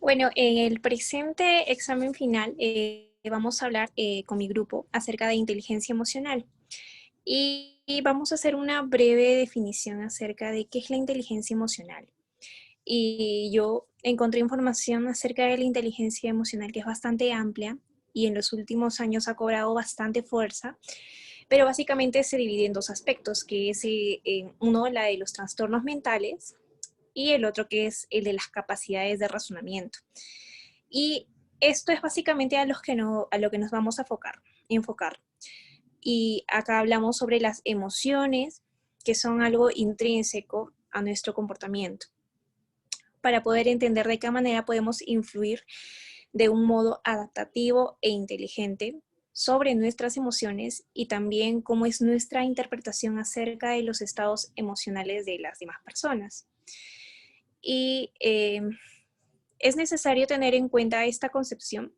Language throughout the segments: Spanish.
Bueno, en el presente examen final vamos a hablar con mi grupo acerca de inteligencia emocional y vamos a hacer una breve definición acerca de qué es la inteligencia emocional. Y yo encontré información acerca de la inteligencia emocional que es bastante amplia y en los últimos años ha cobrado bastante fuerza, pero básicamente se divide en dos aspectos, que es uno la de los trastornos mentales y el otro que es el de las capacidades de razonamiento. Y esto es básicamente a lo que nos vamos a enfocar. Y acá hablamos sobre las emociones, que son algo intrínseco a nuestro comportamiento, para poder entender de qué manera podemos influir de un modo adaptativo e inteligente sobre nuestras emociones y también cómo es nuestra interpretación acerca de los estados emocionales de las demás personas. Y es necesario tener en cuenta esta concepción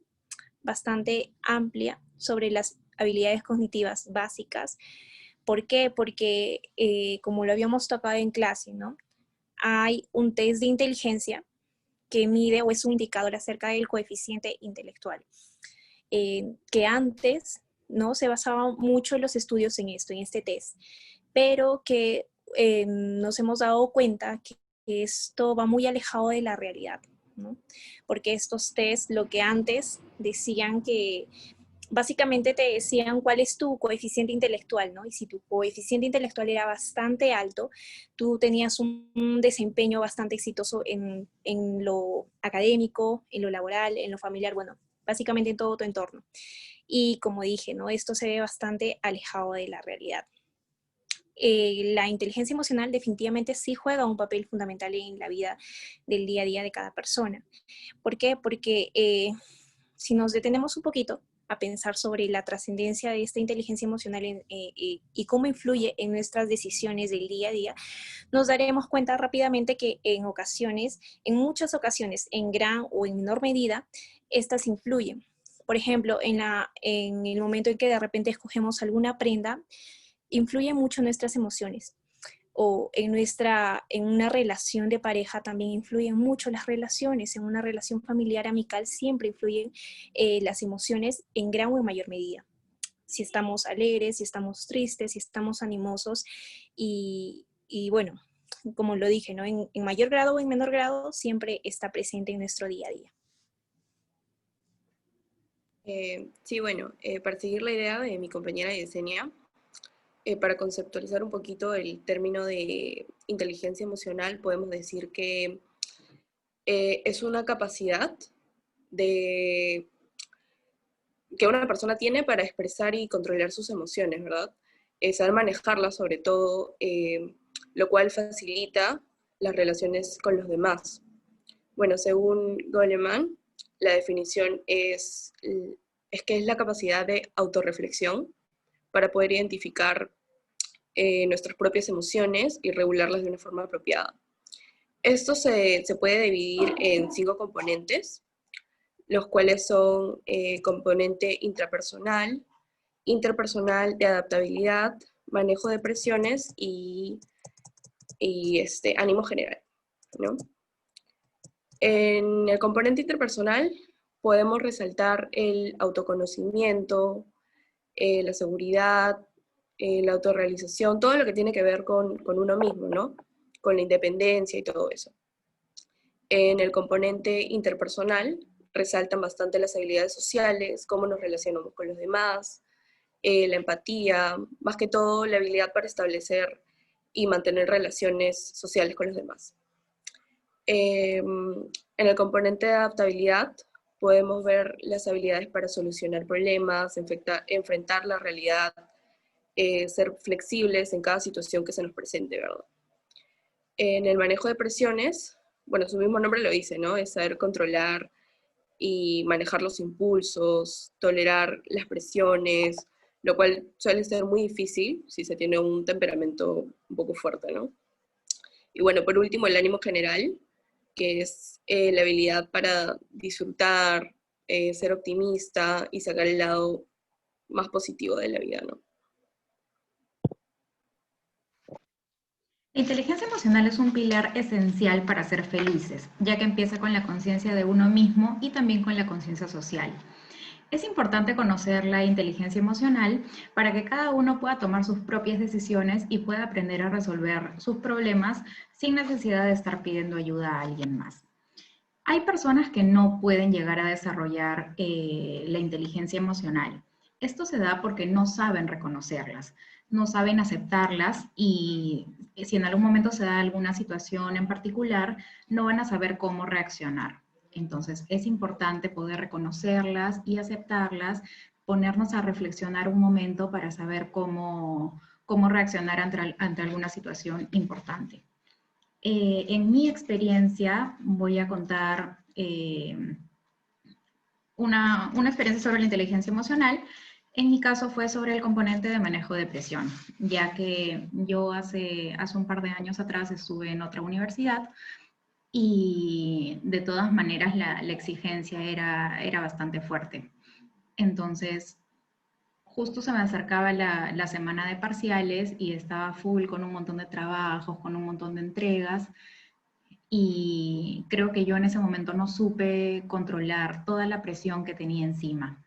bastante amplia sobre las habilidades cognitivas básicas. ¿Por qué? Porque como lo habíamos tocado en clase, ¿no? Hay un test de inteligencia que mide o es un indicador acerca del coeficiente intelectual, que antes no se basaba mucho en los estudios en esto, en este test, pero que nos hemos dado cuenta que esto va muy alejado de la realidad, ¿no? Porque estos test lo que antes decían que básicamente te decían cuál es tu coeficiente intelectual, ¿no? Y si tu coeficiente intelectual era bastante alto, tú tenías un desempeño bastante exitoso en lo académico, en lo laboral, en lo familiar, bueno, básicamente en todo tu entorno. Y como dije, ¿no? Esto se ve bastante alejado de la realidad. La inteligencia emocional definitivamente sí juega un papel fundamental en la vida del día a día de cada persona. ¿Por qué? Porque si nos detenemos un poquito a pensar sobre la trascendencia de esta inteligencia emocional y cómo influye en nuestras decisiones del día a día, nos daremos cuenta rápidamente que en ocasiones, en muchas ocasiones, en gran o en menor medida, estas influyen. Por ejemplo, en el momento en que de repente escogemos alguna prenda, influye mucho nuestras emociones o en una relación de pareja también influyen mucho las relaciones, en una relación familiar amical siempre influyen las emociones en gran o en mayor medida. Si estamos alegres, si estamos tristes, si estamos animosos y bueno, como lo dije, ¿no? En mayor grado o en menor grado siempre está presente en nuestro día a día. Sí, bueno, para seguir la idea de mi compañera Yesenia, para conceptualizar un poquito el término de inteligencia emocional, podemos decir que es una capacidad de, que una persona tiene para expresar y controlar sus emociones, ¿verdad? Saber manejarlas sobre todo, lo cual facilita las relaciones con los demás. Bueno, según Goleman, la definición es que es la capacidad de autorreflexión para poder identificar nuestras propias emociones y regularlas de una forma apropiada. Esto se puede dividir en 5 componentes, los cuales son componente intrapersonal, interpersonal de adaptabilidad, manejo de presiones y ánimo general, ¿no? En el componente interpersonal podemos resaltar el autoconocimiento, la seguridad, la autorrealización, todo lo que tiene que ver con uno mismo, ¿no? Con la independencia y todo eso. En el componente interpersonal resaltan bastante las habilidades sociales, cómo nos relacionamos con los demás, la empatía, más que todo la habilidad para establecer y mantener relaciones sociales con los demás. En el componente de adaptabilidad podemos ver las habilidades para solucionar problemas, enfrentar la realidad, ser flexibles en cada situación que se nos presente, ¿verdad? En el manejo de presiones, bueno, su mismo nombre lo dice, ¿no? Es saber controlar y manejar los impulsos, tolerar las presiones, lo cual suele ser muy difícil si se tiene un temperamento un poco fuerte, ¿no? Y bueno, por último, el ánimo general, que es la habilidad para disfrutar, ser optimista y sacar el lado más positivo de la vida, ¿no? Inteligencia emocional es un pilar esencial para ser felices, ya que empieza con la conciencia de uno mismo y también con la conciencia social. Es importante conocer la inteligencia emocional para que cada uno pueda tomar sus propias decisiones y pueda aprender a resolver sus problemas sin necesidad de estar pidiendo ayuda a alguien más. Hay personas que no pueden llegar a desarrollar la inteligencia emocional. Esto se da porque no saben reconocerlas, no saben aceptarlas y si en algún momento se da alguna situación en particular, no van a saber cómo reaccionar. Entonces es importante poder reconocerlas y aceptarlas, ponernos a reflexionar un momento para saber cómo reaccionar ante alguna situación importante. En mi experiencia voy a contar una experiencia sobre la inteligencia emocional. En mi caso fue sobre el componente de manejo de presión, ya que yo hace un par de años atrás estuve en otra universidad y de todas maneras la exigencia era bastante fuerte. Entonces, justo se me acercaba la semana de parciales y estaba full con un montón de trabajos, con un montón de entregas. Y creo que yo en ese momento no supe controlar toda la presión que tenía encima.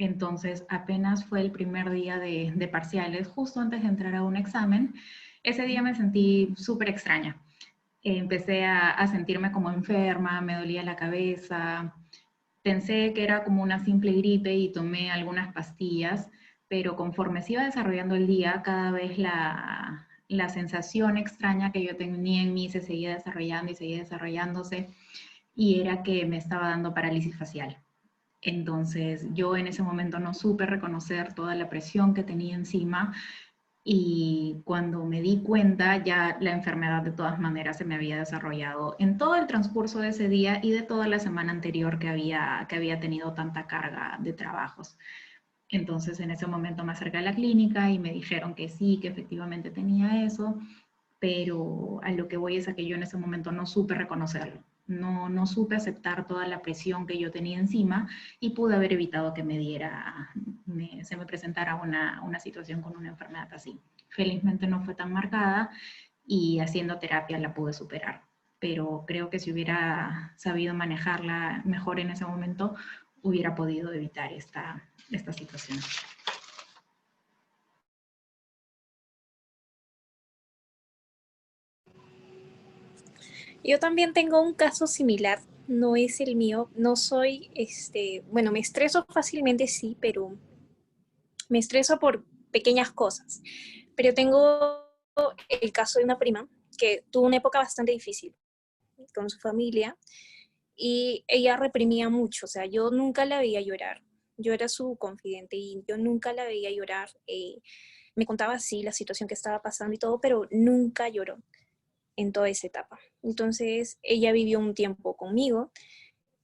Entonces, apenas fue el primer día de parciales, justo antes de entrar a un examen, ese día me sentí súper extraña. Empecé a sentirme como enferma, me dolía la cabeza, pensé que era como una simple gripe y tomé algunas pastillas, pero conforme se iba desarrollando el día, cada vez la sensación extraña que yo tenía en mí se seguía desarrollando y seguía desarrollándose, y era que me estaba dando parálisis facial. Entonces yo en ese momento no supe reconocer toda la presión que tenía encima y cuando me di cuenta ya la enfermedad de todas maneras se me había desarrollado en todo el transcurso de ese día y de toda la semana anterior que había tenido tanta carga de trabajos. Entonces en ese momento me acerqué a la clínica y me dijeron que sí, que efectivamente tenía eso, pero a lo que voy es a que yo en ese momento no supe reconocerlo. No supe aceptar toda la presión que yo tenía encima y pude haber evitado que se me presentara una situación con una enfermedad así. Felizmente no fue tan marcada y haciendo terapia la pude superar. Pero creo que si hubiera sabido manejarla mejor en ese momento, hubiera podido evitar esta situación. Yo también tengo un caso similar, no es el mío, no soy, bueno, me estreso fácilmente, sí, pero me estreso por pequeñas cosas. Pero tengo el caso de una prima que tuvo una época bastante difícil con su familia y ella reprimía mucho, o sea, yo nunca la veía llorar. Yo era su confidente y yo nunca la veía llorar. Me contaba así la situación que estaba pasando y todo, pero nunca lloró en toda esa etapa. Entonces, ella vivió un tiempo conmigo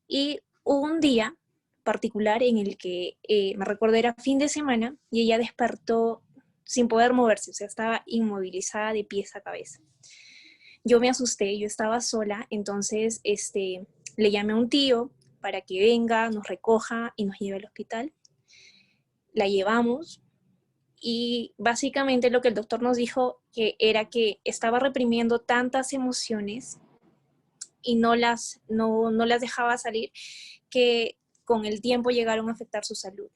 y hubo un día particular en el que me recuerdo era fin de semana y ella despertó sin poder moverse, o sea, estaba inmovilizada de pies a cabeza. Yo me asusté, yo estaba sola, entonces le llamé a un tío para que venga, nos recoja y nos lleve al hospital. La llevamos y básicamente lo que el doctor nos dijo que era que estaba reprimiendo tantas emociones y no las dejaba salir, que con el tiempo llegaron a afectar su salud.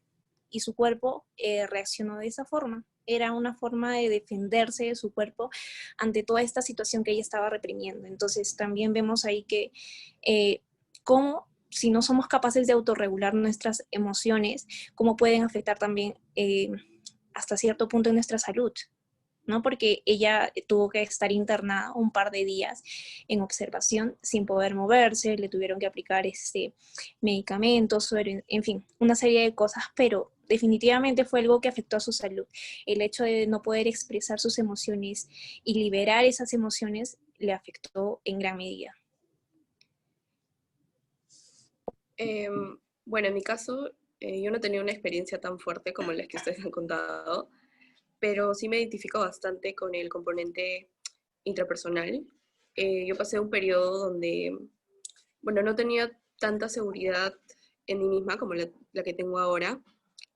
Y su cuerpo reaccionó de esa forma. Era una forma de defenderse de su cuerpo ante toda esta situación que ella estaba reprimiendo. Entonces también vemos ahí que cómo si no somos capaces de autorregular nuestras emociones, cómo pueden afectar también hasta cierto punto en nuestra salud. ¿No? Porque ella tuvo que estar internada un par de días en observación sin poder moverse, le tuvieron que aplicar medicamentos, en fin, una serie de cosas, pero definitivamente fue algo que afectó a su salud. El hecho de no poder expresar sus emociones y liberar esas emociones le afectó en gran medida. Bueno, en mi caso, yo no tenía una experiencia tan fuerte como las que ustedes han contado, pero sí me identifico bastante con el componente intrapersonal. Yo pasé un periodo donde, bueno, no tenía tanta seguridad en mí misma como la que tengo ahora.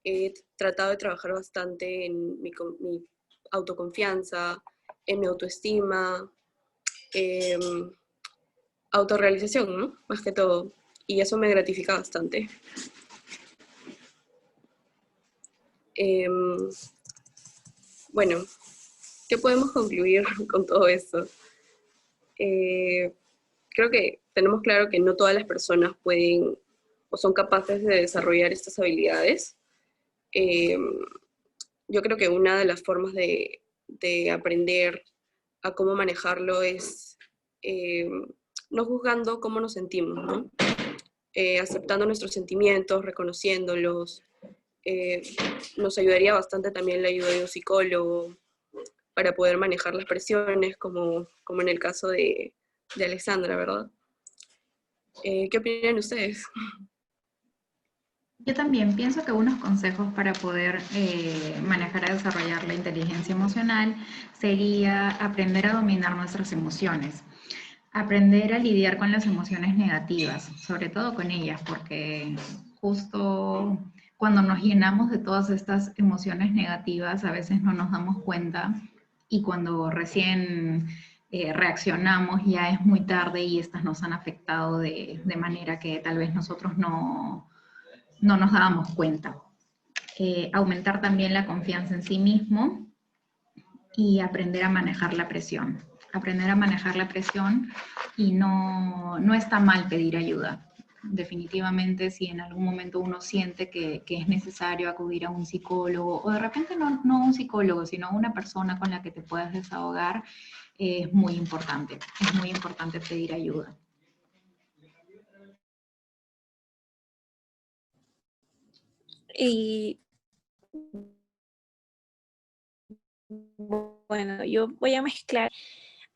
He tratado de trabajar bastante en mi autoconfianza, en mi autoestima, autorrealización, ¿no? Más que todo. Y eso me gratifica bastante. Bueno, ¿qué podemos concluir con todo esto? Creo que tenemos claro que no todas las personas pueden o son capaces de desarrollar estas habilidades. Yo creo que una de las formas de aprender a cómo manejarlo es no juzgando cómo nos sentimos, ¿no? Aceptando nuestros sentimientos, reconociéndolos. Nos ayudaría bastante también la ayuda de un psicólogo para poder manejar las presiones, como en el caso de Alexandra, ¿verdad? ¿Qué opinan ustedes? Yo también pienso que unos consejos para poder manejar y desarrollar la inteligencia emocional sería aprender a dominar nuestras emociones, aprender a lidiar con las emociones negativas, sobre todo con ellas, porque justo cuando nos llenamos de todas estas emociones negativas, a veces no nos damos cuenta y cuando recién reaccionamos ya es muy tarde y estas nos han afectado de manera que tal vez nosotros no nos dábamos cuenta. Aumentar también la confianza en sí mismo y aprender a manejar la presión. Aprender a manejar la presión y no está mal pedir ayuda. Definitivamente, si en algún momento uno siente que es necesario acudir a un psicólogo, o de repente no un psicólogo, sino una persona con la que te puedas desahogar, es muy importante. Es muy importante pedir ayuda. Y bueno, yo voy a mezclar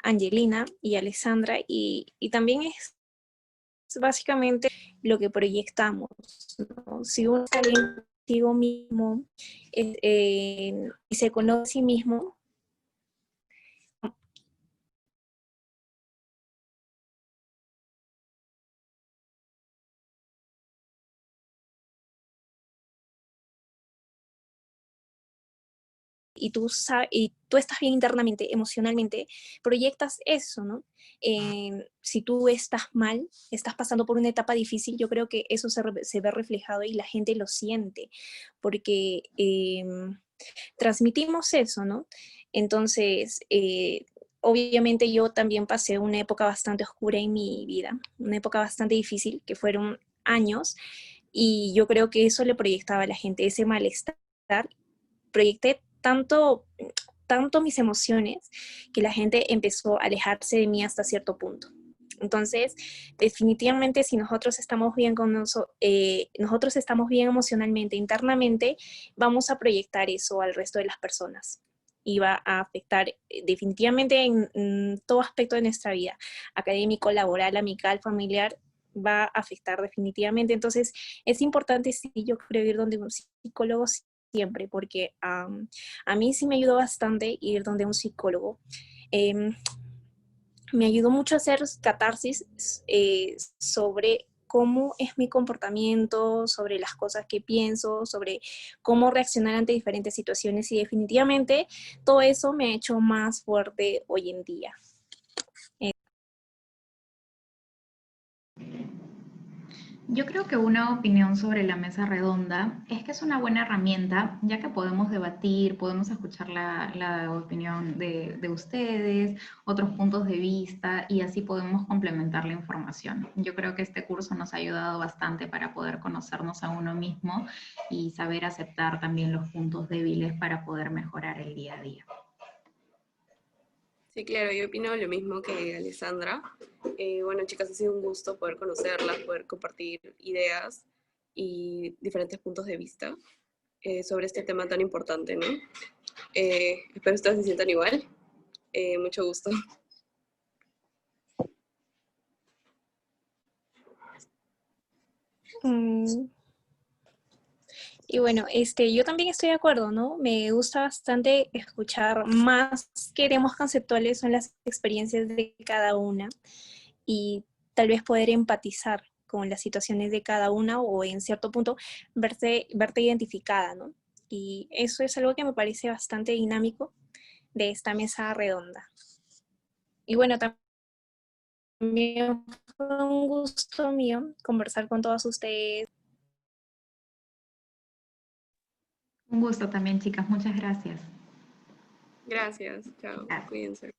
Angelina y Alessandra y también es básicamente lo que proyectamos, ¿no? Si uno está bien consigo mismo y se conoce a sí mismo, y tú estás bien internamente, emocionalmente, proyectas eso, ¿no? Si tú estás mal, estás pasando por una etapa difícil, yo creo que eso se ve reflejado y la gente lo siente, porque transmitimos eso, ¿no? Entonces, obviamente yo también pasé una época bastante oscura en mi vida, una época bastante difícil, que fueron años, y yo creo que eso le proyectaba a la gente, ese malestar. Proyecté tanto mis emociones que la gente empezó a alejarse de mí hasta cierto punto. Entonces, definitivamente, si nosotros estamos bien nosotros estamos bien emocionalmente, internamente, vamos a proyectar eso al resto de las personas y va a afectar definitivamente en todo aspecto de nuestra vida, académico, laboral, amical, familiar, va a afectar definitivamente. Entonces, es importante, sí, yo creo, ir donde un psicólogo siempre, porque a mí sí me ayudó bastante ir donde un psicólogo. Me ayudó mucho a hacer catarsis sobre cómo es mi comportamiento, sobre las cosas que pienso, sobre cómo reaccionar ante diferentes situaciones y definitivamente todo eso me ha hecho más fuerte hoy en día. Yo creo que una opinión sobre la mesa redonda es que es una buena herramienta, ya que podemos debatir, podemos escuchar la opinión de ustedes, otros puntos de vista y así podemos complementar la información. Yo creo que este curso nos ha ayudado bastante para poder conocernos a uno mismo y saber aceptar también los puntos débiles para poder mejorar el día a día. Sí, claro, yo opino lo mismo que Alessandra. Bueno, chicas, ha sido un gusto poder conocerlas, poder compartir ideas y diferentes puntos de vista sobre este tema tan importante, ¿no? Espero ustedes se sientan igual. Mucho gusto. Y bueno, yo también estoy de acuerdo, ¿no? Me gusta bastante escuchar más que temas conceptuales, son las experiencias de cada una y tal vez poder empatizar con las situaciones de cada una o en cierto punto verte identificada, ¿no? Y eso es algo que me parece bastante dinámico de esta mesa redonda. Y bueno, también fue un gusto mío conversar con todos ustedes. Un gusto también, chicas. Muchas gracias. Gracias, chao, Gracias. cuídense.